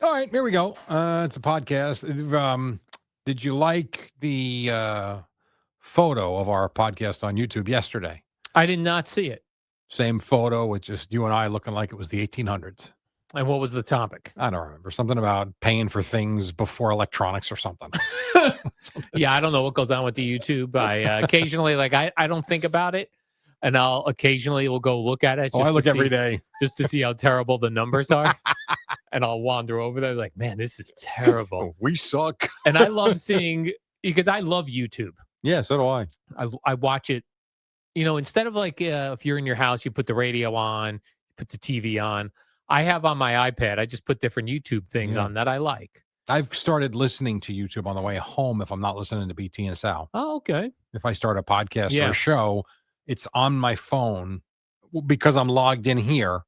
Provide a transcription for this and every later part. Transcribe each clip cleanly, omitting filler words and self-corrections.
All right, here we go. It's a podcast. Did you like the photo of our podcast on YouTube yesterday? I did not see it. Same photo with just you and I looking like it was the 1800s. And what was the topic? I don't remember. Something about paying for things before electronics or something. Yeah, I don't know what goes on with the YouTube. I occasionally, I don't think about it, and I'll occasionally will go look at it. I look every day just to see how terrible the numbers are, and I'll wander over there like, man, this is terrible. We suck. And I love seeing because I love YouTube. Yeah, so do I. I watch it. You know, instead of if you're in your house, you put the radio on, you put the TV on. I have on my iPad, I just put different YouTube things on that I like. I've started listening to YouTube on the way home if I'm not listening to BT and Sal. Oh, okay. If I start a podcast or a show, it's on my phone because I'm logged in here.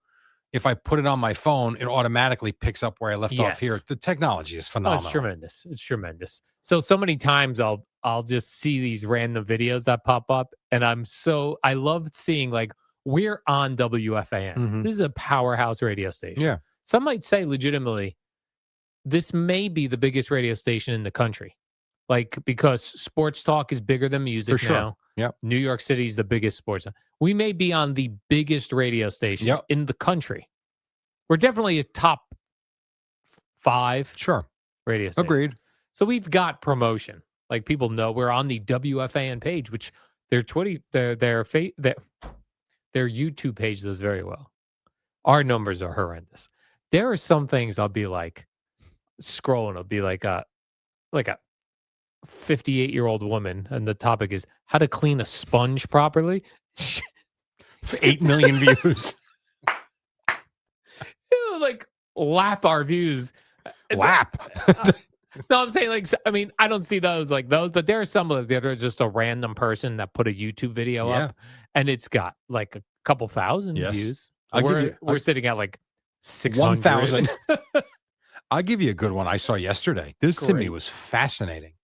If I put it on my phone, it automatically picks up where I left off here. The technology is phenomenal. Oh, it's tremendous. It's tremendous. So many times I'll just see these random videos that pop up, and I love seeing we're on WFAN. Mhm. This is a powerhouse radio station. Yeah. Some might say legitimately, this may be the biggest radio station in the country. Because sports talk is bigger than music For sure. now. Yep. New York City is the biggest sports. We may be on the biggest radio station in the country. We're definitely a top 5 radio station. Agreed. So we've got promotion. Like people know we're on the WFAN page, which their YouTube page does very well. Our numbers are horrendous. There are some things I'll be scrolling. I'll be like a 58-year-old woman, and the topic is how to clean a sponge properly. 8 million views. Lap our views. Lap. No, I'm saying I don't see those but there are some of that are just a random person that put a YouTube video up, and it's got a couple thousand views. We're sitting at 600. 1,000. I'll give you a good one I saw yesterday. This to me was fascinating.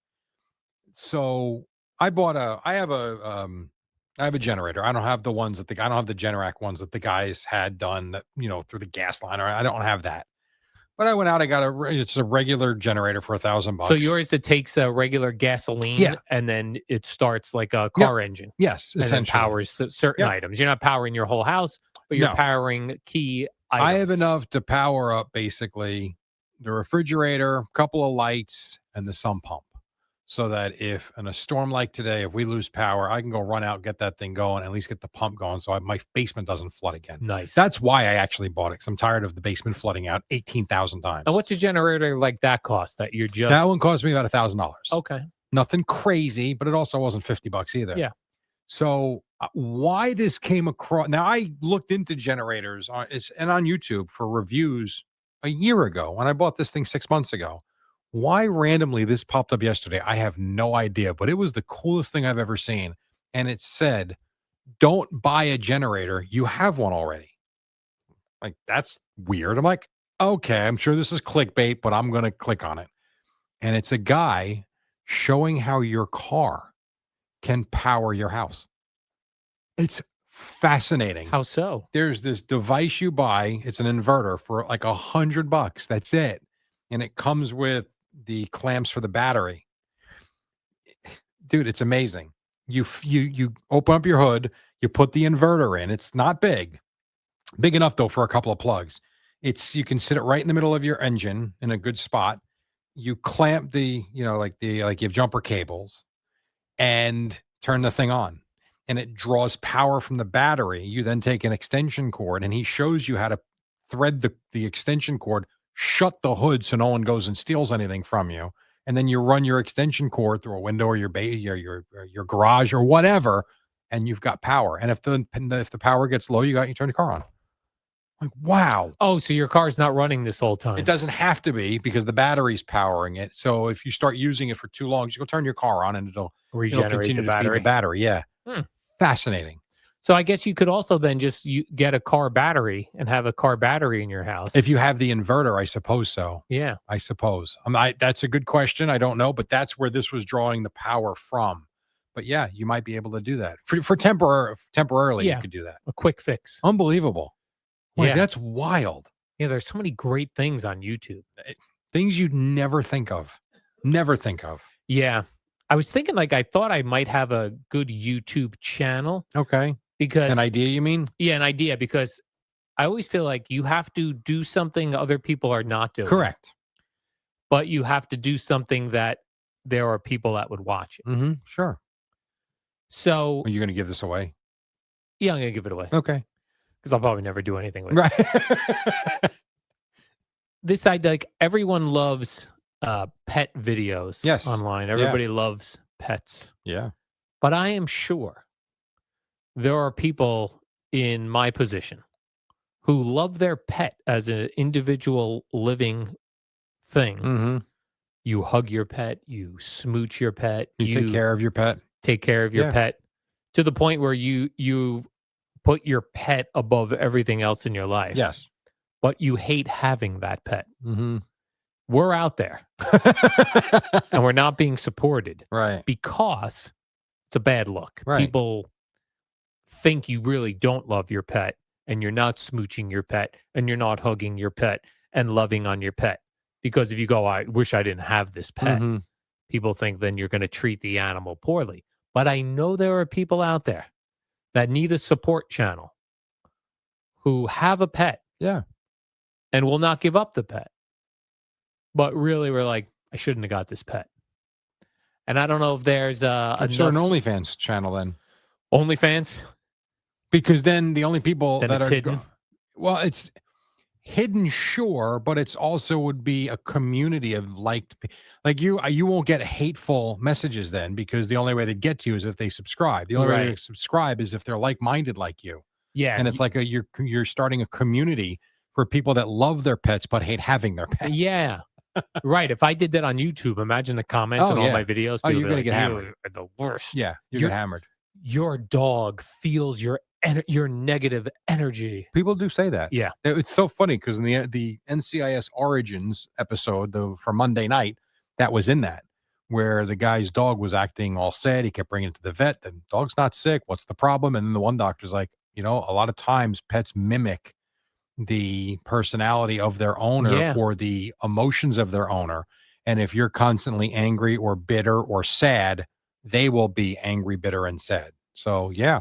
So I have a generator. I don't have the ones that I don't have the Generac ones that the guys had done, through the gas line. I don't have that. But I went out. I got it's a regular generator for $1,000. So yours, it takes a regular gasoline, and then it starts like a car engine. Yes, and then powers certain items. You're not powering your whole house, but you're powering key items. I have enough to power up basically the refrigerator, a couple of lights, and the sump pump. So that if in a storm like today, if we lose power, I can go run out, get that thing going, at least get the pump going so my basement doesn't flood again. Nice. That's why I actually bought it, because I'm tired of the basement flooding out 18,000 times. And what's a generator like that cost? That one cost me about $1,000. Okay. Nothing crazy, but it also wasn't $50 either. Yeah. So why this came across, now I looked into generators and on YouTube for reviews a year ago when I bought this thing 6 months ago. Why randomly this popped up yesterday, I have no idea, but it was the coolest thing I've ever seen. And it said, don't buy a generator. You have one already. That's weird. I'm like, okay, I'm sure this is clickbait, but I'm going to click on it. And it's a guy showing how your car can power your house. It's fascinating. How so? There's this device you buy. It's an inverter for $100. That's it. And it comes with the clamps for the battery. Dude, it's amazing. You open up your hood, you put the inverter in. It's not big enough though for a couple of plugs. You can sit it right in the middle of your engine in a good spot. You clamp you have jumper cables and turn the thing on, and it draws power from the battery. You then take an extension cord, and he shows you how to thread the extension cord, shut the hood so no one goes and steals anything from you, and then you run your extension cord through a window or your garage or whatever, and you've got power. And if the power gets low, you turn your car on. Wow. Oh, so your car's not running this whole time. It doesn't have to be, because the battery's powering it. So if you start using it for too long, just go turn your car on and it'll continue to feed the battery. Yeah. Fascinating. So I guess you could also then just get a car battery and have a car battery in your house. If you have the inverter, I suppose so. Yeah. I suppose. That's a good question. I don't know, but that's where this was drawing the power from. But yeah, you might be able to do that. For temporarily, you could do that. A quick fix. Unbelievable. That's wild. Yeah, there's so many great things on YouTube. Things you'd never think of. Never think of. Yeah. I was thinking like I thought I might have a good YouTube channel Okay. because An idea, you mean? yeah, an idea because I always feel like you have to do something other people are not doing. Correct. But you have to do something that there are people that would watch it. Mm-hmm. Sure. So, Are you going to give this away? yeah, I'm going to give it away Okay. because I'll probably never do anything with it. Right. This idea, like everyone loves pet videos Yes. online. Yeah. Everybody loves pets. Yeah. But I am sure there are people in my position who love their pet as an individual living thing. Mm-hmm. You hug your pet, you smooch your pet, You take care of your pet. Take care of your Yeah. pet to the point where you put your pet above everything else in your life. Yes. But you hate having that pet. Mm-hmm. We're out there and we're not being supported. Right. Because it's a bad look. Right. People think you really don't love your pet and you're not smooching your pet and you're not hugging your pet and loving on your pet. Because if you go, I wish I didn't have this pet, Mm-hmm. people think then you're going to treat the animal poorly. But I know there are people out there that need a support channel who have a pet. Yeah. And will not give up the pet. But really, we're like, I shouldn't have got this pet. And I don't know if there's an OnlyFans channel then. OnlyFans? Because then the only people then that it's are hidden. Well, it's hidden, sure, but it's also would be a community of like you won't get hateful messages then because the only way they get to you is if they subscribe. The only way they subscribe is if they're like-minded like you. Yeah. And it's like you're starting a community for people that love their pets but hate having their pets. Yeah. Right. If I did that on YouTube, imagine the comments on all my videos. Oh, you're going to get hammered. You are the worst. Yeah, you get hammered. Your dog feels your negative energy. People do say that. Yeah. It's so funny because in the NCIS Origins episode for Monday night, that was in that, where the guy's dog was acting all sad. He kept bringing it to the vet. The dog's not sick. What's the problem? And then the one doctor's like, a lot of times pets mimic the personality of their owner or the emotions of their owner. And if you're constantly angry or bitter or sad, they will be angry, bitter, and sad. So, yeah.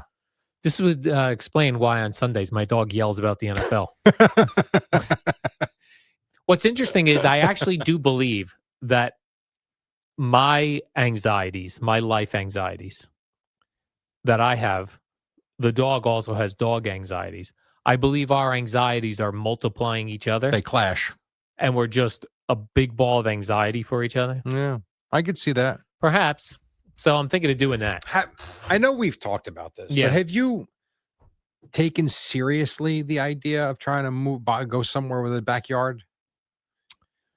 This would explain why on Sundays my dog yells about the NFL. What's interesting is I actually do believe that my anxieties, my life anxieties that I have, the dog also has dog anxieties. I believe our anxieties are multiplying each other. They clash. And we're just a big ball of anxiety for each other. Yeah, I could see that. Perhaps. So I'm thinking of doing that. I know we've talked about this, but have you taken seriously the idea of trying to go somewhere with a backyard?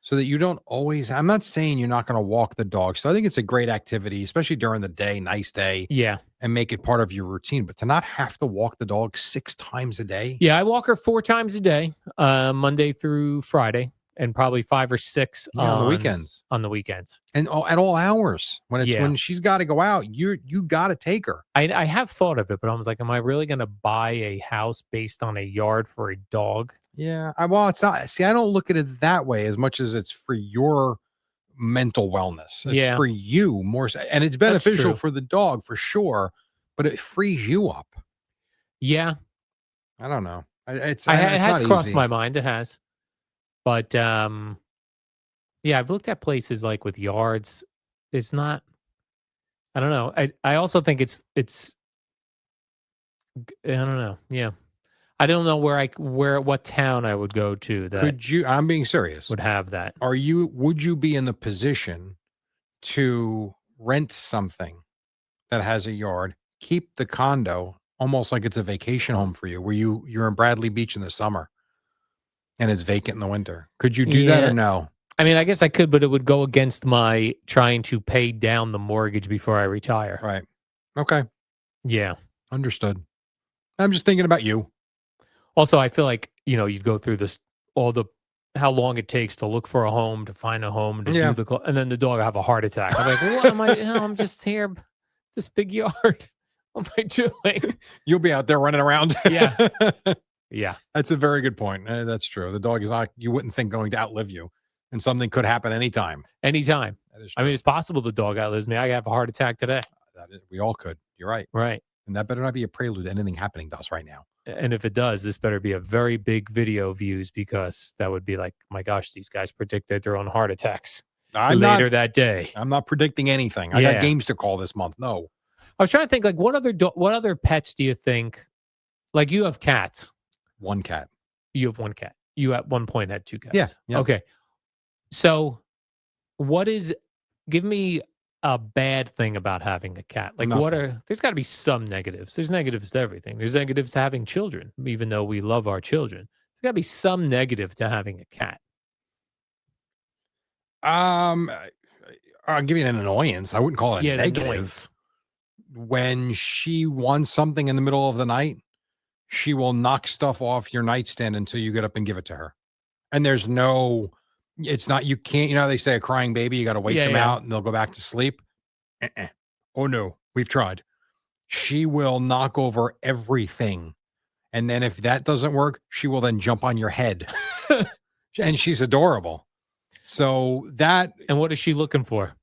So that you don't always, I'm not saying you're not going to walk the dog. So I think it's a great activity, especially during the day, nice day. Yeah. And make it part of your routine, but to not have to walk the dog 6 times a day. Yeah. I walk her 4 times a day, Monday through Friday, and probably 5 or 6 on the weekends. On the weekends. And at all hours when she's got to go out, you got to take her. I have thought of it, but I was like, am I really going to buy a house based on a yard for a dog? Yeah. Well, it's not. See, I don't look at it that way as much as it's for your mental wellness. It's for you more. And it's beneficial for the dog for sure, but it frees you up. Yeah. I don't know. It has crossed my mind. It has. But yeah, I've looked at places like with yards. It's not. I don't know. I also think it's. I don't know. Yeah, I don't know what town I would go to. That could you? I'm being serious. Would have that? Would you be in the position to rent something that has a yard, keep the condo almost like it's a vacation home for you, where you're in Bradley Beach in the summer? And it's vacant in the winter. Could you do that or no? I mean, I guess I could, but it would go against my trying to pay down the mortgage before I retire. Right. Okay. Yeah. Understood. I'm just thinking about you. Also, I feel like, you'd go through this, how long it takes to look for a home, to find a home, to do and then the dog will have a heart attack. I'm like, what am I? I'm just here, this big yard. What am I doing? You'll be out there running around. Yeah. Yeah. That's a very good point. That's true. The dog is not, you wouldn't think, going to outlive you, and something could happen anytime. Anytime. That is I true. mean, it's possible the dog outlives me. I have a heart attack today. We all could. You're right. Right. And that better not be a prelude to anything happening to us right now. And if it does, this better be a very big video views, because that would be like, my gosh, these guys predicted their own heart attacks later that day. I'm not predicting anything. I got games to call this month. No. I was trying to think, like, what other pets do you think? Like, you have cats. One cat. You have one cat. You at one point had two cats. Yeah. Okay. So give me a bad thing about having a cat. Like, there's got to be some negatives. There's negatives to everything. There's negatives to having children, even though we love our children. There's got to be some negative to having a cat. I'll give you an annoyance. I wouldn't call it a negative. Annoyance. When she wants something in the middle of the night, she will knock stuff off your nightstand until you get up and give it to her. And there's it's not, you can't, how they say a crying baby, you got to wake them out and they'll go back to sleep. Oh no, we've tried. She will knock over everything. And then if that doesn't work, she will then jump on your head. And she's adorable. So that. And what is she looking for?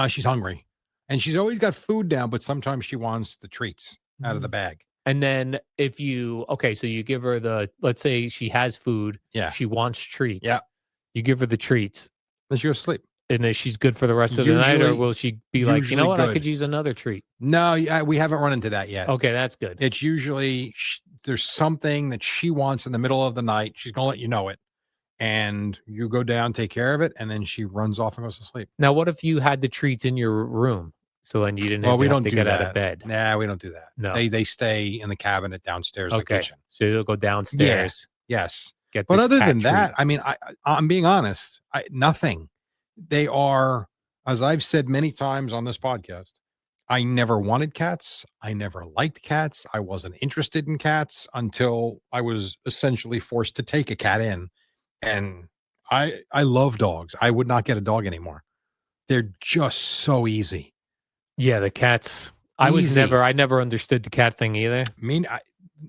She's hungry. And she's always got food down, but sometimes she wants the treats out of the bag. And then so you give her let's say she has food. Yeah. She wants treats. Yeah. You give her the treats. Then she goes to sleep. And then she's good for the rest of the night, or will she be like, you know what, I could use another treat? No, we haven't run into that yet. Okay, that's good. It's usually there's something that she wants in the middle of the night. She's going to let you know it. And you go down, take care of it, and then she runs off and goes to sleep. Now, what if you had the treats in your room? So then you didn't have to get out of bed. Nah, we don't do that. No. They stay in the cabinet downstairs in the kitchen. So you'll go downstairs. Yeah. Yes. But other than that, I mean, I'm being honest. Nothing. They are, as I've said many times on this podcast, I never wanted cats. I never liked cats. I wasn't interested in cats until I was essentially forced to take a cat in. And I love dogs. I would not get a dog anymore. They're just so easy. Yeah, the cats. I never understood the cat thing either. I mean,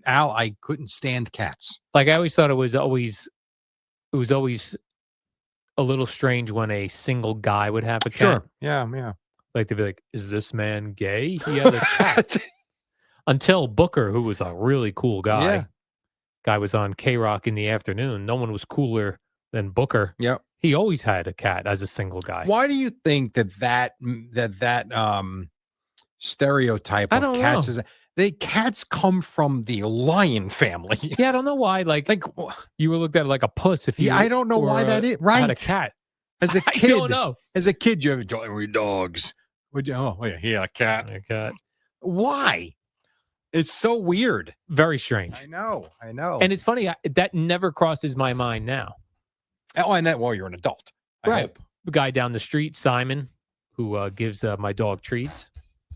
Al, I couldn't stand cats. Like, I always thought it was always a little strange when a single guy would have a cat. Sure. Yeah. Like, they'd be like, is this man gay? He had a cat. Until Booker, who was a really cool guy. Yeah. Guy was on K-Rock in the afternoon. No one was cooler than Booker. Yep. He always had a cat as a single guy. Why do you think that stereotype of cats is? Cats come from the lion family. Yeah, I don't know why. Like you were looked at like a puss if you. I don't know why that is. Right, had a cat. As a kid, I don't know. As a kid, you have dogs. Would you? Oh, yeah, he had a cat. A cat. Why? It's so weird. Very strange. I know. And it's funny that never crosses my mind now. Oh, and you're an adult, right? The guy down the street, Simon, who gives my dog treats.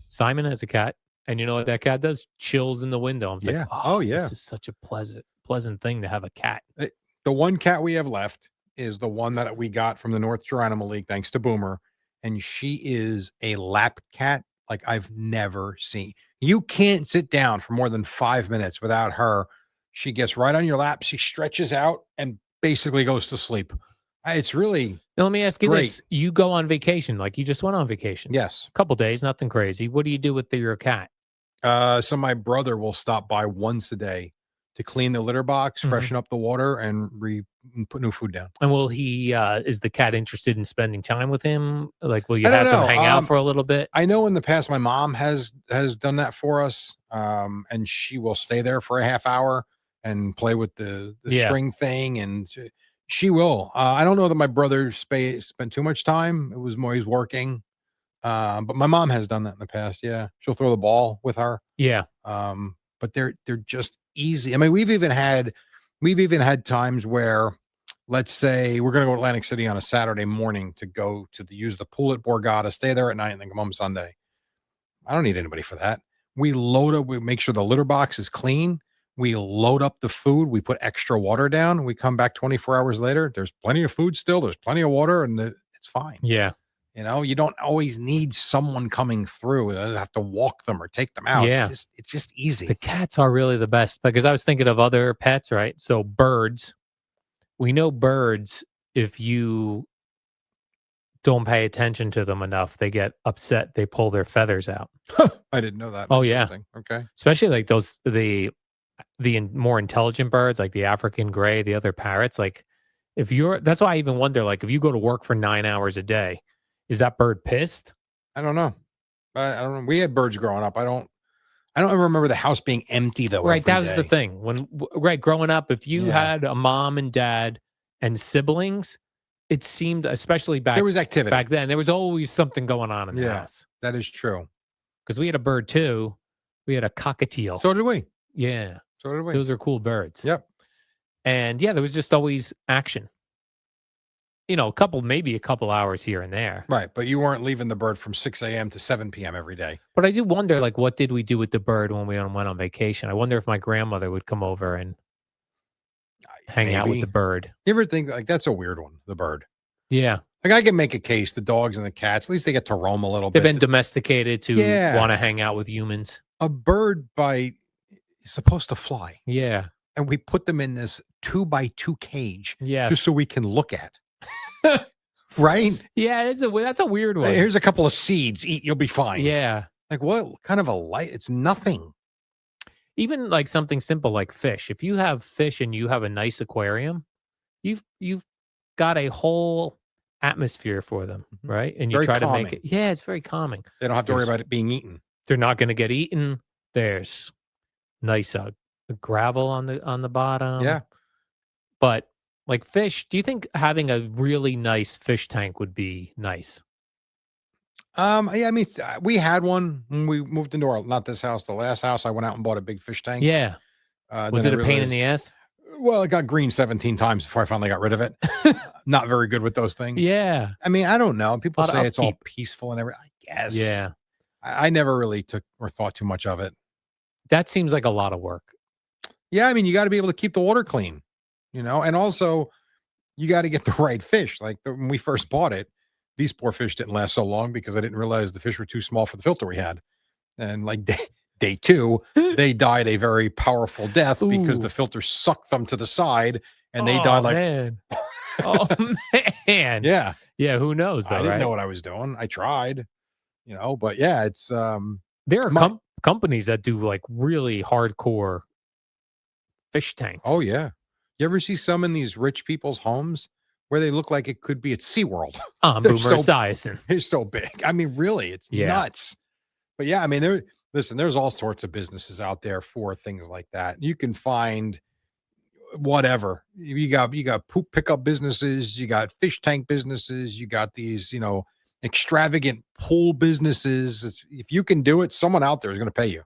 Simon has a cat, and you know what that cat does? Chills in the window. I'm like, oh yeah, this is such a pleasant thing to have a cat. The one cat we have left is the one that we got from the North Shore Animal League, thanks to Boomer, and she is a lap cat like I've never seen. You can't sit down for more than 5 minutes without her. She gets right on your lap. She stretches out and basically goes to sleep. It's really now, let me ask you great. This. You go on vacation, like you just went on vacation. Yes. A couple days, nothing crazy. What do you do with your cat? So my brother will stop by once a day to clean the litter box, freshen up the water, and put new food down. And will he, is the cat interested in spending time with him? Like, will you have them hang out for a little bit? I know in the past, my mom has done that for us. And she will stay there for a half hour and play with the string thing. And she will. I don't know that my brother spent too much time. It was more he's working. But my mom has done that in the past. Yeah. She'll throw the ball with her. Yeah. But they're just easy. I mean, we've even had times where, let's say we're going to go to Atlantic City on a Saturday morning to go use the pool at Borgata, stay there at night, and then come home Sunday. I don't need anybody for that. We make sure the litter box is clean. We load up the food. We put extra water down. We come back 24 hours later. There's plenty of food still. There's plenty of water, and it's fine. Yeah. You don't always need someone coming through. You have to walk them or take them out. Yeah. It's just easy. The cats are really the best because I was thinking of other pets, right? So birds, we know birds, if you don't pay attention to them enough, they get upset. They pull their feathers out. I didn't know that. Oh, yeah. Interesting. Okay. Especially like the more intelligent birds, like the African gray, the other parrots. Like that's why I even wonder, like if you go to work for 9 hours a day, is that bird pissed? I don't know. I don't know. We had birds growing up. I don't ever remember the house being empty though. Right. Every That was the day. thing right. Growing up, if you had a mom and dad and siblings, it seemed, especially there was activity back then, there was always something going on in the house. That is true. Because we had a bird too. We had a cockatiel. So did we. Yeah. So did we. Those are cool birds. Yep. And there was just always action. Maybe a couple hours here and there. Right. But you weren't leaving the bird from 6 a.m. to 7 p.m. every day. But I do wonder, like, what did we do with the bird when we went on vacation? I wonder if my grandmother would come over and hang out with the bird. You ever think, like, that's a weird one, the bird? Yeah. Like, I can make a case, the dogs and the cats, at least they get to roam a little bit. They've been domesticated to want to hang out with humans. A bird is supposed to fly. Yeah. And we put them in this 2x2 cage just so we can look at. Right? Yeah, that's a weird one. Here's a couple of seeds. Eat, you'll be fine. Yeah. Like, what kind of a light? It's nothing. Even like something simple like fish. If you have fish and you have a nice aquarium, you've got a whole atmosphere for them, right? And you try to make it. Yeah, it's very calming. They don't have to worry about it being eaten. They're not going to get eaten. There's nice gravel on the bottom. Yeah. But like fish, do you think having a really nice fish tank would be nice? Yeah, I mean, we had one when we moved into not this house, the last house. I went out and bought a big fish tank. Yeah. Was it a pain in the ass? Well, it got green 17 times before I finally got rid of it. Not very good with those things. Yeah. I mean, I don't know. People say it's all peaceful and everything. I guess. Yeah. I never really took or thought too much of it. That seems like a lot of work. Yeah. I mean, you got to be able to keep the water clean, and also you got to get the right fish. Like when we first bought it, these poor fish didn't last so long because I didn't realize the fish were too small for the filter we had. And like day 2, they died a very powerful death because the filter sucked them to the side and they died like, man. Oh man. Yeah. Yeah. Who knows though, I didn't know what I was doing. I tried, but yeah, it's, there are companies that do like really hardcore fish tanks. Oh yeah. You ever see some in these rich people's homes where they look like it could be at SeaWorld? Boomer Esiason. They're so big. I mean, really, it's nuts. But yeah, I mean, there's all sorts of businesses out there for things like that. You can find whatever. You got poop pickup businesses, you got fish tank businesses, you got these, extravagant pool businesses. If you can do it, someone out there is going to pay you.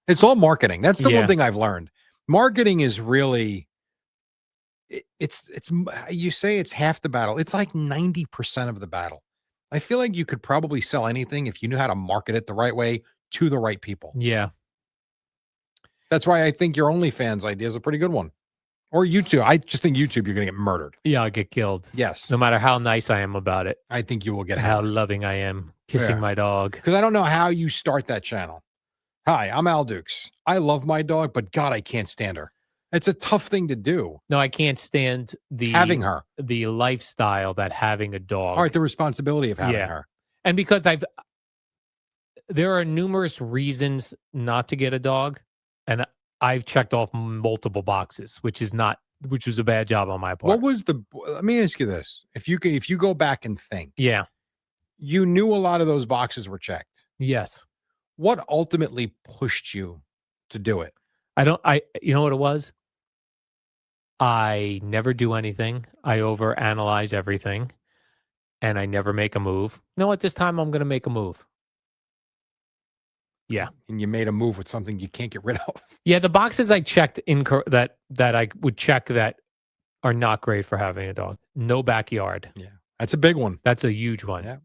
It's all marketing. That's the one thing I've learned. Marketing is really, it's you say it's half the battle. It's like 90% of the battle. I feel like you could probably sell anything if you knew how to market it the right way to the right people. Yeah. That's why I think your OnlyFans idea is a pretty good one. Or YouTube. I just think YouTube, you're going to get murdered. Yeah, I'll get killed. Yes. No matter how nice I am about it. I think you will get how loving I am kissing my dog. Because I don't know how you start that channel. Hi, I'm Al Dukes. I love my dog, but God, I can't stand her. It's a tough thing to do. No, I can't stand having her, the lifestyle that having a dog. All right, the responsibility of having her. And because there are numerous reasons not to get a dog, and I've checked off multiple boxes, which was a bad job on my part. Let me ask you this. If you go back and think. Yeah. You knew a lot of those boxes were checked. Yes. What ultimately pushed you to do it? You know what it was? I never do anything. I overanalyze everything and I never make a move. No, at this time I'm going to make a move. Yeah. And you made a move with something you can't get rid of. Yeah, the boxes I checked that I would check that are not great for having a dog. No backyard. Yeah. That's a big one. That's a huge one. Yeah.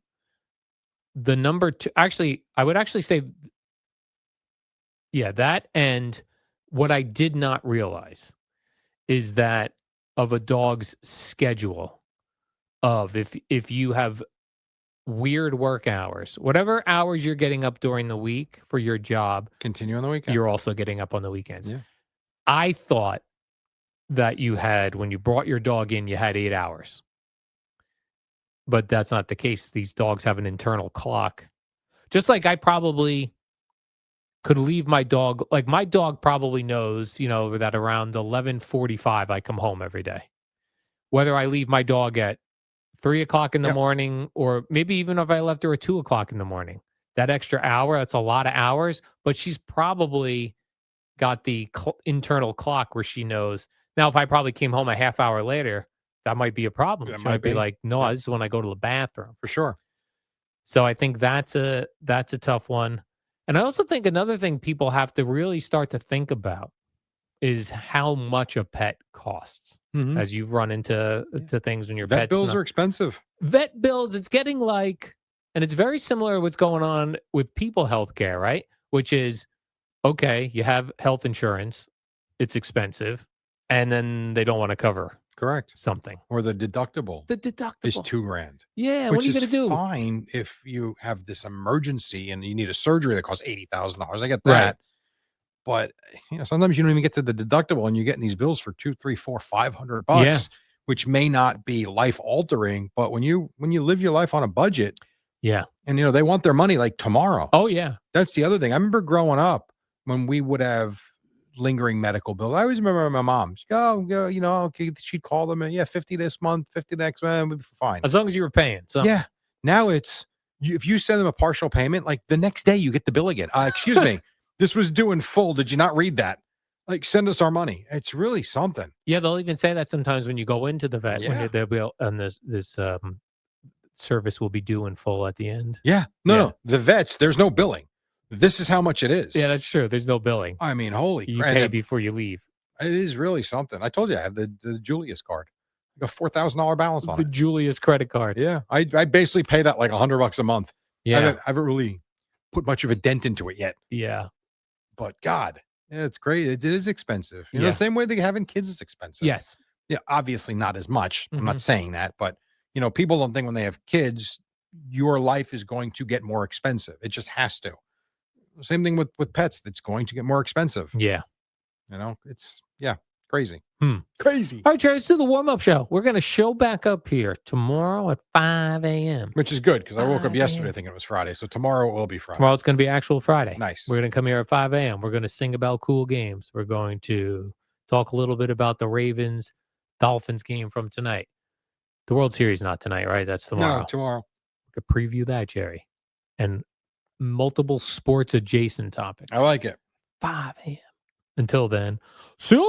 The number 2, actually, I would actually say, that, and what I did not realize is that of a dog's schedule of if you have weird work hours. Whatever hours you're getting up during the week for your job, continue on the weekend. You're also getting up on the weekends. Yeah. I thought that you had, when you brought your dog in, you had 8 hours. But that's not the case. These dogs have an internal clock. Just like I probably could leave my dog, like my dog probably knows, that around 11:45 I come home every day. Whether I leave my dog at 3:00 in the morning, or maybe even if I left her at 2:00 in the morning, that extra hour, that's a lot of hours, but she's probably got the internal clock where she knows. Now, if I probably came home a half hour later, that might be a problem. That She might be like, no, Yeah. this is when I go to the bathroom. For sure. So I think that's a tough one. And I also think another thing people have to really start to think about is how much a pet costs. Mhm. As you've run into to things when your Vet pet's bills are expensive. Vet bills, it's getting like, and it's very similar to what's going on with people healthcare, right? Which is, okay, you have health insurance, it's expensive, and then they don't want to cover Correct. something. Or the deductible. The deductible is $2,000. Yeah, which what are you going to do? Fine if you have this emergency and you need a surgery that costs $80,000. I get Right. that. But sometimes you don't even get to the deductible and you're getting these bills for $200, $300, $400, $500, which may not be life altering. But when you live your life on a budget, and they want their money like tomorrow. Oh yeah, that's the other thing. I remember growing up when we would have lingering medical bills. I always remember my mom. She'd go, okay, she'd call them and 50 this month, 50 next month, we'd be fine. As long as you were paying. So yeah. Now it's if you send them a partial payment, like the next day you get the bill again. Excuse me, this was due in full. Did you not read that? Like, send us our money. It's really something. Yeah, they'll even say that sometimes when you go into the vet, when they'll be, and this service will be due in full at the end. Yeah. No, the vets, there's no billing. This is how much it is. Yeah, that's true. There's no billing. I mean, holy you pay before you leave. It is really something. I told you I have the Julius card. I got $4,000 balance on the Julius credit card. Yeah, I basically pay that like $100 a month. Yeah, I haven't really put much of a dent into it yet. Yeah, but God, it's great. It is expensive. The same way that having kids is expensive. Yes. Yeah, obviously not as much. I'm Mm-hmm. not saying that, but people don't think when they have kids, your life is going to get more expensive. It just has to. Same thing with pets. It's going to get more expensive. Yeah. It's crazy. Crazy. All right, Jerry, let's do the warm-up show. We're going to show back up here tomorrow at 5 a.m. Which is good because I woke up yesterday thinking it was Friday. So tomorrow it will be Friday. Tomorrow's going to be actual Friday. Nice. We're going to come here at 5 a.m. We're going to sing about cool games. We're going to talk a little bit about the Ravens-Dolphins game from tonight. The World Series not tonight, right? That's tomorrow. No, tomorrow. We could preview that, Jerry. And multiple sports adjacent topics. I like it. 5 a.m. Until then, see you.